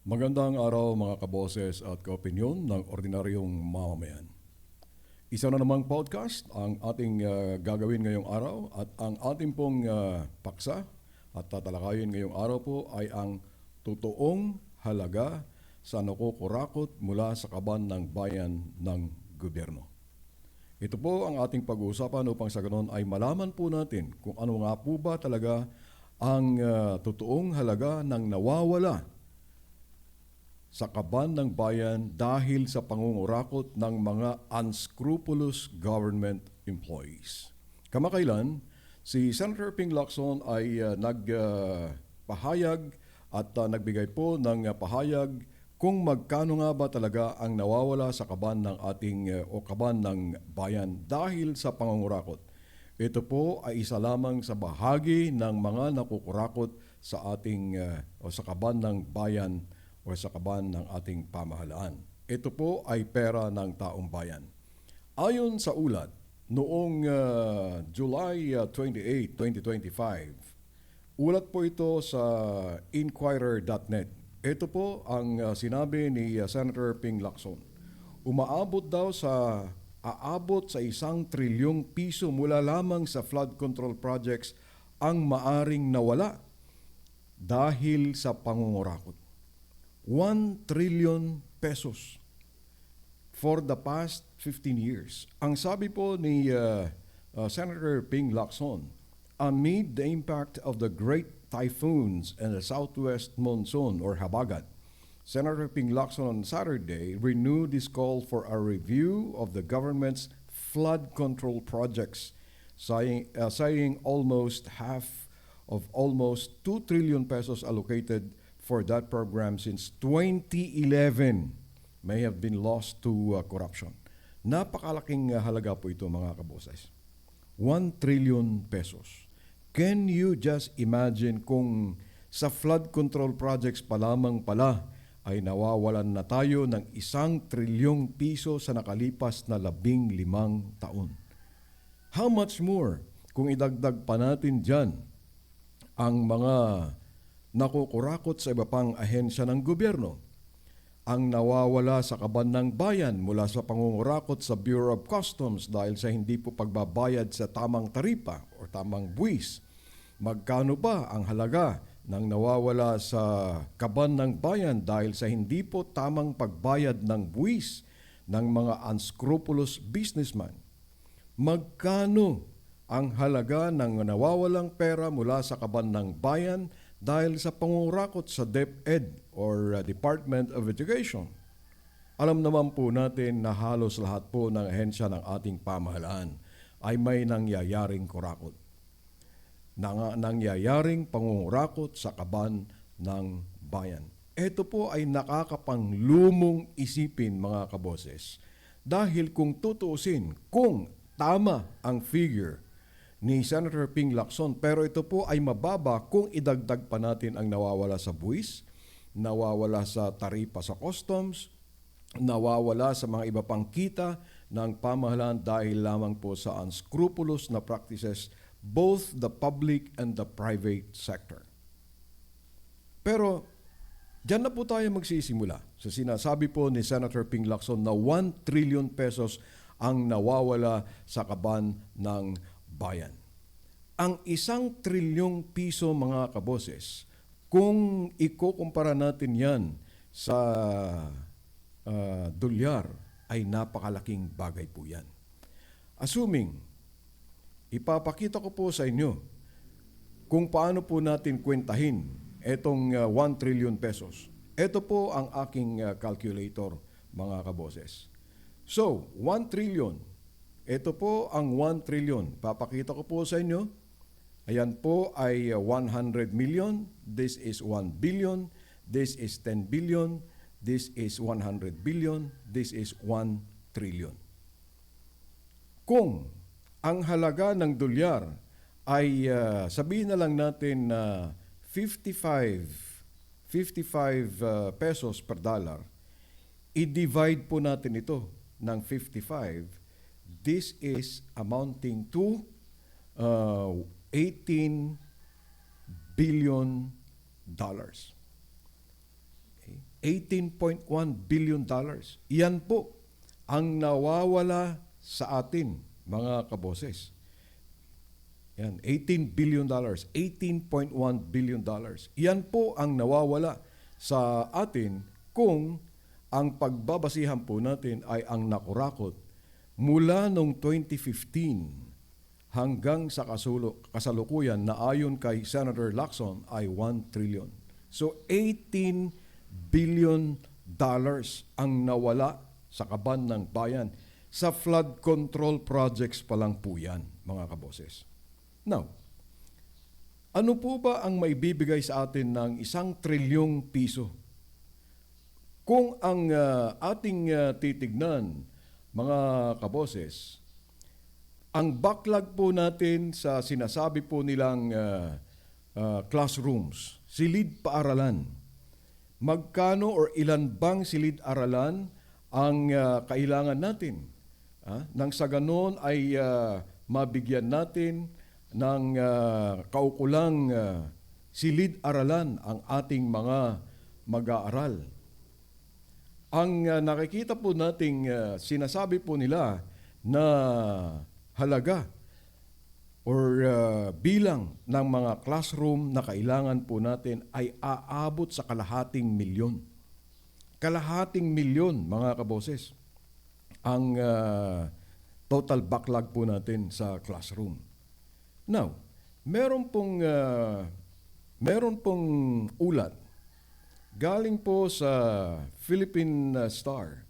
Magandang araw mga kaboses at kaopinyon ng ordinaryong mamamayan. Isa na namang podcast ang ating gagawin ngayong araw at ang ating pong paksa at tatalakayin ngayong araw po ay ang totoong halaga sa nakukurakot mula sa kaban ng bayan ng gobyerno. Ito po ang ating pag-uusapan upang sa ganon ay malaman po natin kung ano nga po ba talaga ang totoong halaga ng nawawala sa kaban ng bayan dahil sa pangungurakot ng mga unscrupulous government employees. Kamakailan, si Senator Ping Lacson ay nagpahayag at nagbigay po ng pahayag kung magkano nga ba talaga ang nawawala sa kaban ng ating o kaban ng bayan dahil sa pangungurakot. Ito po ay isa lamang sa bahagi ng mga nakukurakot sa ating o sa kaban ng bayan o sa kaban ng ating pamahalaan. Ito po ay pera ng taong bayan. Ayon sa ulat, noong July 28, 2025, ulat po ito sa Inquirer.net. Ito po ang sinabi ni Senator Ping Lacson. Aabot sa 1 trilyong piso mula lamang sa flood control projects ang maaring nawala dahil sa pangungurakot. 1 trillion pesos for the past 15 years. Ang sabi po ni Senator Ping Lacson, amid the impact of the great typhoons and the southwest monsoon or habagat, Senator Ping Lacson on Saturday renewed his call for a review of the government's flood control projects, saying almost half of almost 2 trillion pesos allocated for that program since 2011 may have been lost to corruption. Napakalaking halaga po ito mga kaboses. 1 trillion pesos. Can you just imagine kung sa flood control projects pa lamang pala ay nawawalan na tayo ng 1 trilyong piso sa nakalipas na 15 taon. How much more kung idagdag pa natin dyan ang mga nakukurakot sa iba pang ahensya ng gobyerno, ang nawawala sa kaban ng bayan mula sa pangungurakot sa Bureau of Customs dahil sa hindi po pagbabayad sa tamang taripa o tamang buwis. Magkano ba ang halaga ng nawawala sa kaban ng bayan dahil sa hindi po tamang pagbayad ng buwis ng mga unscrupulous businessman? Magkano ang halaga ng nawawalang pera mula sa kaban ng bayan dahil sa pangungurakot sa DepEd or Department of Education? Alam naman po natin na halos lahat po ng ahensya ng ating pamahalaan ay may nangyayaring kurakot. Nangyayaring pangungurakot sa kaban ng bayan. Ito po ay nakakapanglumong isipin mga kaboses. Dahil kung tutuusin, kung tama ang figure ni Senator Ping Lacson, pero ito po ay mababa kung idagdag pa natin ang nawawala sa buwis, nawawala sa taripa sa customs, nawawala sa mga iba pang kita ng pamahalaan dahil lamang po sa unscrupulous na practices both the public and the private sector. Pero diyan na po tayo magsisimula sa sinasabi po ni Senator Ping Lacson na 1 trillion pesos ang nawawala sa kaban ng bayan. Ang 1 trilyong piso mga kaboses, kung ikukumpara natin yan sa dolyar, ay napakalaking bagay po yan. Assuming, ipapakita ko po sa inyo kung paano po natin kwentahin itong 1 trillion pesos. Ito po ang aking calculator mga kaboses. So, 1 trillion. Ito po ang 1 trillion. Papakita ko po sa inyo. Ayan po ay 100 million. This is 1 billion. This is 10 billion. This is 100 billion. This is 1 trillion. Kung ang halaga ng dolyar ay sabihin na lang natin na 55 pesos per dollar, i-divide po natin ito ng 55. This is amounting to 18 billion dollars. $18.1 billion. Yan po ang nawawala sa atin, mga kaboses. Yan, $18 billion, $18.1 billion. Yan po ang nawawala sa atin kung ang pagbabasihan po natin ay ang nakurakot mula noong 2015 hanggang sa kasalukuyan na ayon kay Senator Lacson ay 1 trillion. So $18 billion ang nawala sa kaban ng bayan. Sa flood control projects pa lang po yan, mga kaboses. Now, ano po ba ang maibibigay sa atin ng 1 trilyong piso? Kung ang ating titignan, mga kaboses, ang backlog po natin sa sinasabi po nilang classrooms, silid-paaralan, magkano or ilan bang silid-aralan ang kailangan natin? Nang sa ganon ay mabigyan natin ng kaukulang silid-aralan ang ating mga mag-aaral. Ang nakikita po nating sinasabi po nila na halaga or bilang ng mga classroom na kailangan po natin ay aabot sa kalahating milyon. Kalahating milyon, mga kaboses, ang total backlog po natin sa classroom. Now, meron pong ulat galing po sa Philippine Star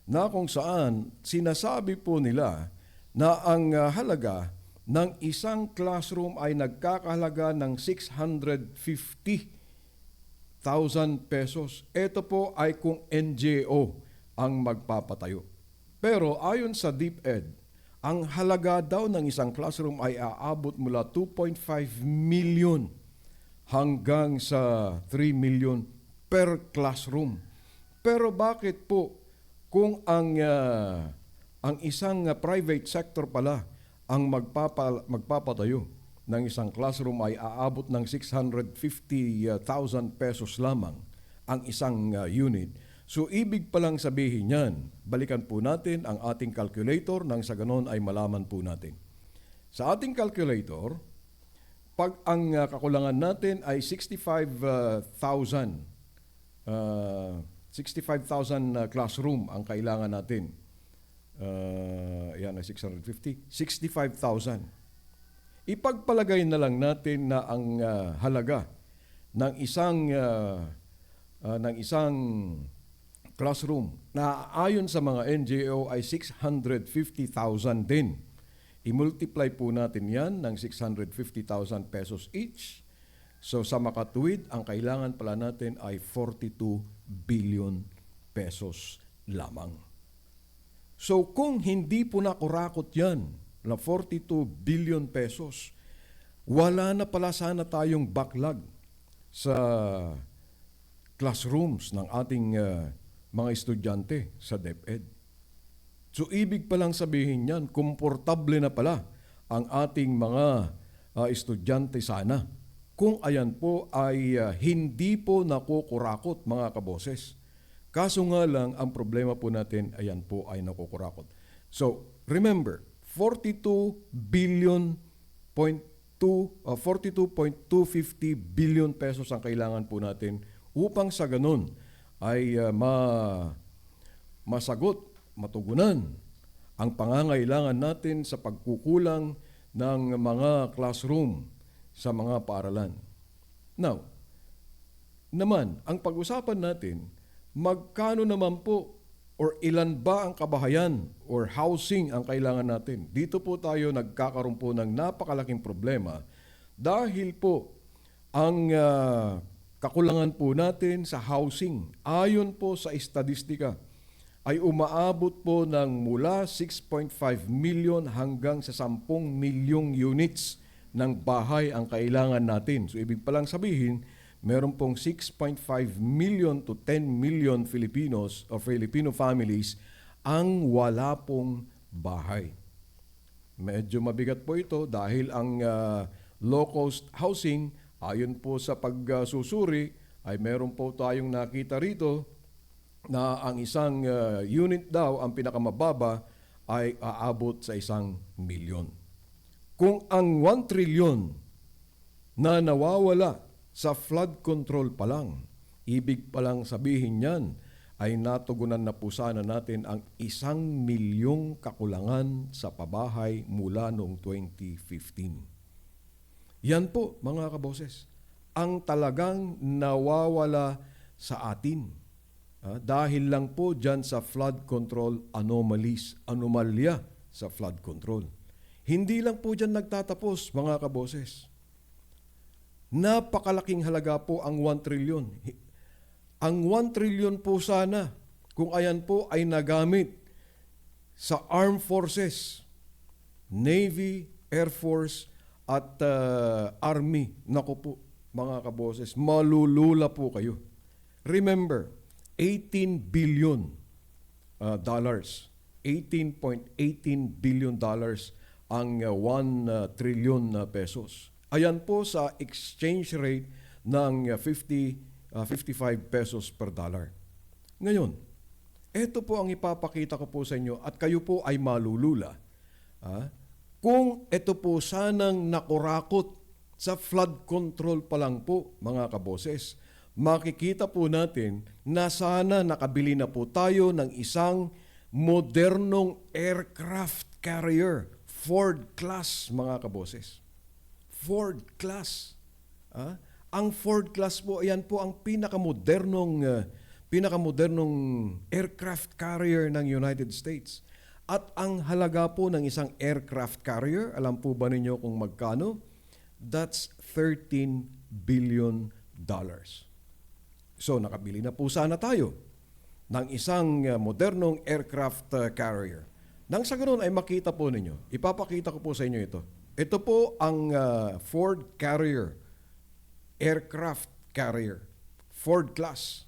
na kung saan sinasabi po nila na ang halaga ng isang classroom ay nagkakahalaga ng 650,000 pesos. Ito po ay kung NGO ang magpapatayo. Pero ayon sa DepEd, ang halaga daw ng isang classroom ay aabot mula 2.5 million hanggang sa 3 million per classroom. Pero bakit po kung ang isang private sector pala ang magpapatayo ng isang classroom ay aabot ng 650,000 pesos lamang ang isang unit. So ibig palang sabihin yan, balikan po natin ang ating calculator nang sa ganon ay malaman po natin. Sa ating calculator, pag ang kakulangan natin ay 65,000 classroom ang kailangan natin. Yan ay 650. 65,000. Ipagpalagay na lang natin na ang halaga ng isang classroom na ayon sa mga NGO ay 650,000 din. I-multiply po natin yan ng 650,000 pesos each. So sa makatuwid, ang kailangan pala natin ay 42 billion pesos lamang. So kung hindi po nakurakot yan na 42 billion pesos, wala na pala sana tayong backlog sa classrooms ng ating mga estudyante sa DepEd. So ibig palang sabihin yan, komportable na pala ang ating mga estudyante sana kung ayan po ay hindi po nakukurakot, mga kaboses. Kaso nga lang, ang problema po natin, ayan po ay nakukurakot. So, remember, 42.250 billion pesos ang kailangan po natin upang sa ganun ay masagot, matugunan ang pangangailangan natin sa pagkukulang ng mga classroom sa mga paaralan. Now, ang pag-usapan natin, magkano naman po or ilan ba ang kabahayan or housing ang kailangan natin? Dito po tayo nagkakaroon po ng napakalaking problema dahil po ang kakulangan po natin sa housing, ayon po sa estadistika, ay umaabot po ng mula 6.5 million hanggang sa 10 milyong units ng bahay ang kailangan natin. So ibig palang sabihin, meron pong 6.5 million to 10 million Filipinos o Filipino families ang wala pong bahay. Medyo mabigat po ito dahil ang low-cost housing, ayon po sa pagsusuri, ay meron po tayong nakita rito na ang isang unit daw, ang pinakamababa, ay aabot sa 1,000,000. Kung ang 1 trilyon na nawawala sa flood control pa lang, ibig palang sabihin niyan ay natugunan na po sana natin ang 1,000,000 kakulangan sa pabahay mula noong 2015. Yan po mga kaboses, ang talagang nawawala sa atin. Dahil lang po dyan sa flood control anomalies, anomalya sa flood control. Hindi lang po dyan nagtatapos mga kaboses. Napakalaking halaga po ang 1 trilyon. Ang 1 trilyon po sana, kung ayan po ay nagamit sa armed forces, Navy, Air Force, at Army, naku po mga kaboses, malulula po kayo. Remember, 18 billion dollars, $18.18 billion ang 1 trillion pesos. Ayan po sa exchange rate ng 55 pesos per dollar. Ngayon, ito po ang ipapakita ko po sa inyo at kayo po ay malulula. Kung ito po sanang nakurakot sa flood control pa lang po, mga kaboses, makikita po natin na sana nakabili na po tayo ng isang modernong aircraft carrier, Ford class, mga kaboses. Ford class. Ang Ford class po, ayan po ang pinakamodernong aircraft carrier ng United States. At ang halaga po ng isang aircraft carrier, alam po ba ninyo kung magkano? That's $13 billion. So nakabili na po sana tayo ng isang modernong aircraft carrier. Nang sa ganoon ay makita po ninyo, ipapakita ko po sa inyo ito. Ito po ang Ford Carrier, aircraft carrier, Ford class.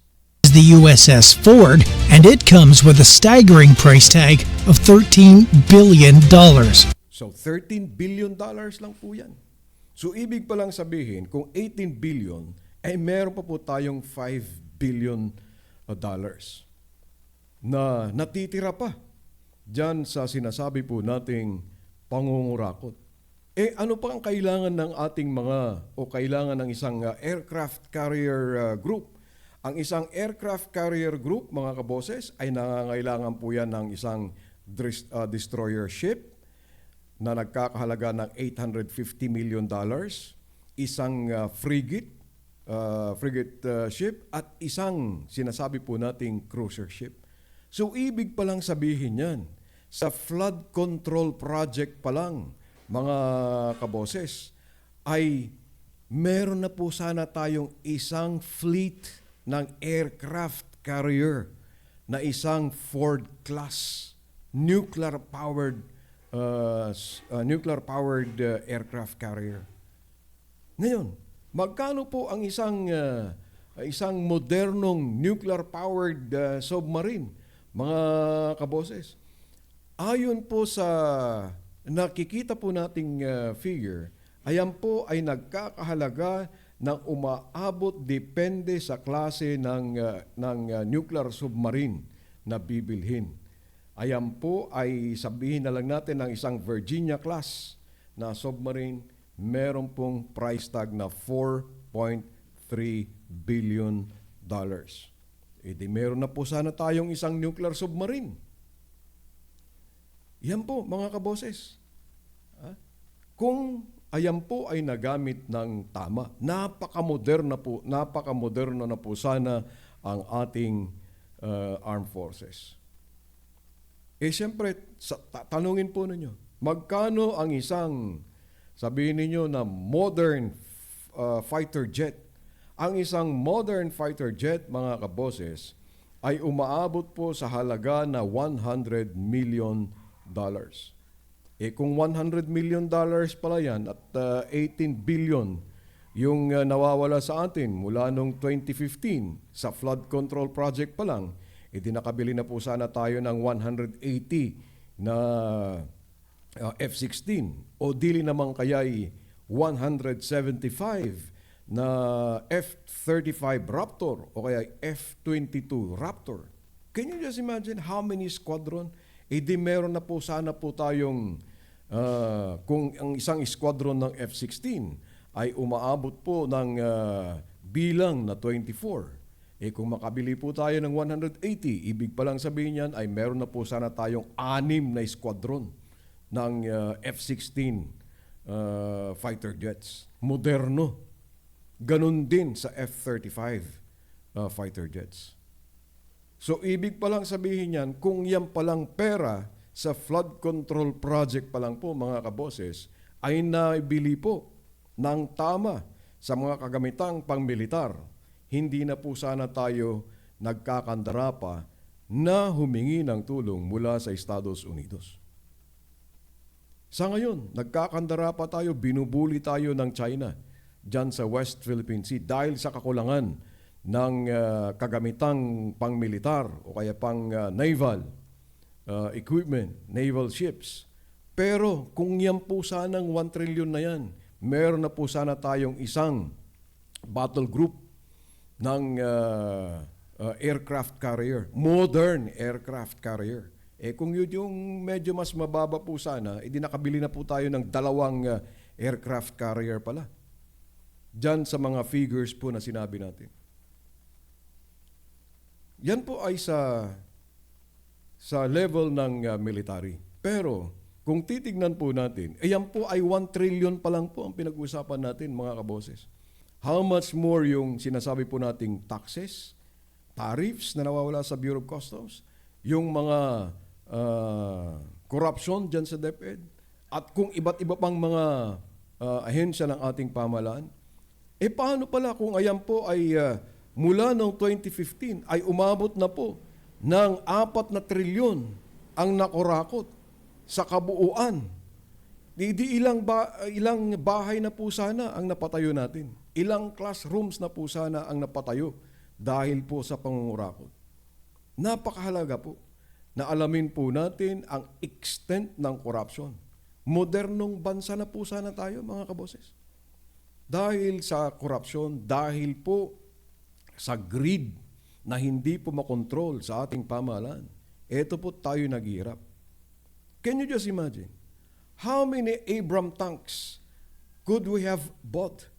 The USS Ford, and it comes with a staggering price tag of $13 billion. So $13 billion lang po yan. So ibig palang sabihin, kung 18 billion, ay meron pa po tayong $5 billion na natitira pa dyan sa sinasabi po nating pangungurakot. Ano pa ang kailangan ng ating kailangan ng isang aircraft carrier group? Ang isang aircraft carrier group, mga kaboses, ay nangangailangan po yan ng isang destroyer ship na nagkakahalaga ng $850 million, isang frigate ship, at isang sinasabi po nating cruiser ship. So ibig palang sabihin yan, sa flood control project pa lang, mga kaboses, ay meron na po sana tayong isang fleet ng aircraft carrier na isang Ford class nuclear-powered aircraft carrier. Ngayon, magkano po ang isang modernong nuclear-powered submarine, mga kaboses? Ayon po sa nakikita po nating figure, ayan po ay nagkakahalaga ng umaabot depende sa klase ng nuclear submarine na bibilhin. Ayan po ay sabihin na lang natin ng isang Virginia class na submarine, meron pong price tag na $4.3 billion. Di meron na po sana tayong isang nuclear submarine. Yan po mga kaboses. Kung ayan po ay nagamit ng tama. Napakamoderno na po sana ang ating armed forces. Siyempre, tanungin po ninyo, magkano ang isang, sabihin ninyo na modern fighter jet? Ang isang modern fighter jet, mga kaboses, ay umaabot po sa halaga na $100 million. Kung $100 million pala yan at 18 billion yung nawawala sa atin mula noong 2015 sa flood control project pa lang, nakabili na po sana tayo ng 180 na F-16 o dili naman kaya'y 175 na F-35 Raptor o kaya F-22 Raptor. Can you just imagine how many squadron? Di meron na po sana po tayong, kung ang isang squadron ng F-16 ay umaabot po ng bilang na 24. Kung makabili po tayo ng 180, ibig palang sabihin yan ay meron na po sana tayong 6 na squadron ng F-16 fighter jets. Moderno. Ganon din sa F-35 fighter jets. So, ibig palang sabihin yan, kung yan palang pera sa flood control project pa lang po, mga kaboses, ay naibili po ng tama sa mga kagamitang pangmilitar, hindi na po sana tayo nagkakandara pa na humingi ng tulong mula sa Estados Unidos. Sa ngayon, nagkakandara pa tayo, binubuli tayo ng China dyan sa West Philippine Sea dahil sa kakulangan ng kagamitang pangmilitar o kaya pang naval equipment, naval ships. Pero kung yan po sanang 1 trillion na yan, meron na po sana tayong isang battle group ng aircraft carrier, modern aircraft carrier. Kung yun yung medyo mas mababa po sana, edi nakabili na po tayo ng 2 aircraft carrier pala. Diyan sa mga figures po na sinabi natin. Yan po ay sa level ng military. Pero kung titignan po natin, yan po ay 1 trillion pa lang po ang pinag-usapan natin, mga kaboses. How much more yung sinasabi po nating taxes, tariffs na nawawala sa Bureau of Customs, yung mga corruption dyan sa DepEd, at kung iba't iba pang mga ahensya ng ating pamahalaan. Paano pala kung ayan po ay mula noong 2015 ay umabot na po ng 4 na trilyon ang nakurakot sa kabuuan. Ilang bahay na po sana ang napatayo natin. Ilang classrooms na po sana ang napatayo dahil po sa pangungurakot. Napakahalaga po na alamin po natin ang extent ng corruption. Modernong bansa na po sana tayo, mga kaboses. Dahil sa korupsyon, dahil po sa greed na hindi po makontrol sa ating pamahalaan, eto po tayo naghihirap. Can you just imagine? How many Abram tanks could we have bought?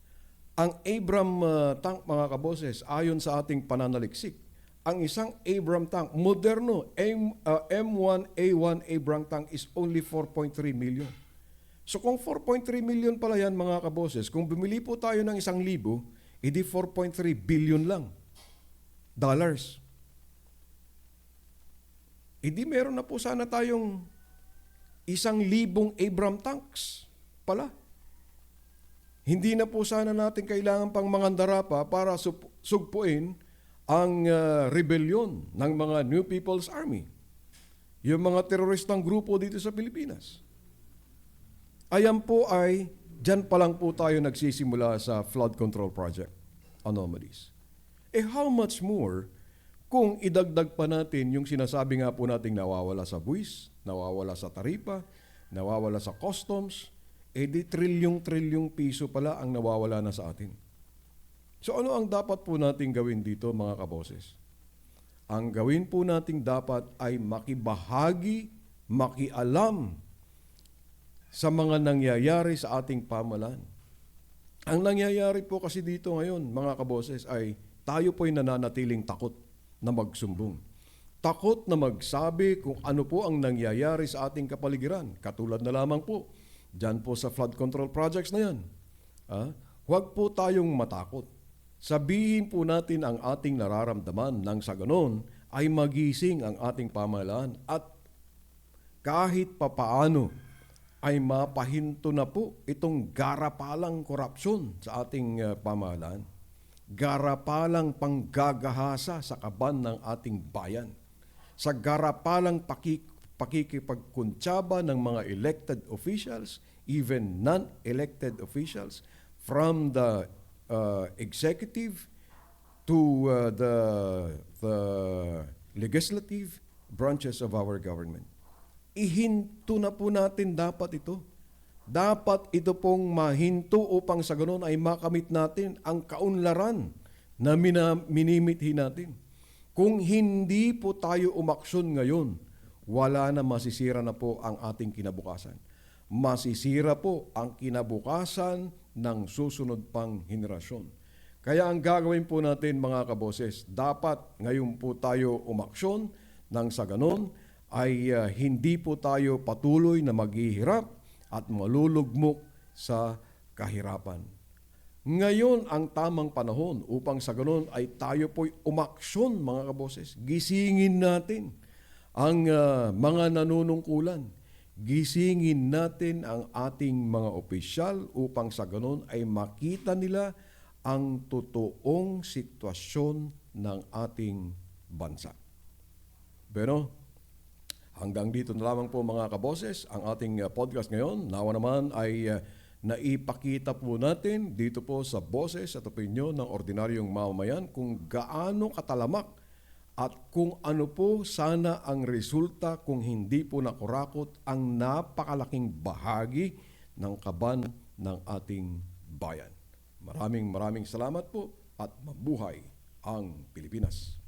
Ang Abram tank, mga kaboses, ayon sa ating pananaliksik, ang isang Abram tank, moderno, M1A1 Abram tank is only 4.3 million. So kung 4.3 million pala yan, mga kaboses, kung bumili po tayo ng 1,000, edi 4.3 billion lang dollars. Edi meron na po sana tayong 1,000 Abram tanks pala. Hindi na po sana natin kailangan pang mangandara pa para sugpuin ang rebellion ng mga New People's Army. Yung mga teroristang grupo dito sa Pilipinas. Ayan po ay, dyan pa lang po tayo nagsisimula sa flood control project anomalies. How much more kung idagdag pa natin yung sinasabi nga po nating nawawala sa buwis, nawawala sa taripa, nawawala sa customs, di trilyong piso pala ang nawawala na sa atin. So ano ang dapat po nating gawin dito, mga kaboses? Ang gawin po nating dapat ay makibahagi, makialam sa mga nangyayari sa ating pamahalaan. Ang nangyayari po kasi dito ngayon, mga kaboses, ay tayo po'y nananatiling takot na magsumbong. Takot na magsabi kung ano po ang nangyayari sa ating kapaligiran. Katulad na lamang po, dyan po sa flood control projects na yan. Huwag po tayong matakot. Sabihin po natin ang ating nararamdaman nang sa ganon ay magising ang ating pamahalaan at kahit papaano ay mapahinto na po itong garapalang korupsyon sa ating pamahalaan. Garapalang panggagahasa sa kaban ng ating bayan. Sa garapalang pakikipagkuntsaba ng mga elected officials, even non-elected officials, from the executive to the legislative branches of our government. Ihinto na po natin dapat ito. Dapat ito pong mahinto upang sa ganun ay makamit natin ang kaunlaran na minimithi natin. Kung hindi po tayo umaksyon ngayon, wala na, masisira na po ang ating kinabukasan. Masisira po ang kinabukasan ng susunod pang henerasyon. Kaya ang gagawin po natin mga kaboses, dapat ngayon po tayo umaksyon nang sa ganon ay hindi po tayo patuloy na maghihirap at malulugmok sa kahirapan. Ngayon ang tamang panahon upang sa ganon ay tayo po'y umaksyon mga kaboses. Gisingin natin ang mga nanunungkulan. Gisingin natin ang ating mga opisyal upang sa ganon ay makita nila ang totoong sitwasyon ng ating bansa. Pero hanggang dito na lamang po mga kaboses ang ating podcast ngayon. Nawa naman ay naipakita po natin dito po sa boses at opinyon ng ordinaryong mamamayan kung gaano katalamak at kung ano po sana ang resulta kung hindi po nakurakot ang napakalaking bahagi ng kaban ng ating bayan. Maraming salamat po at mabuhay ang Pilipinas.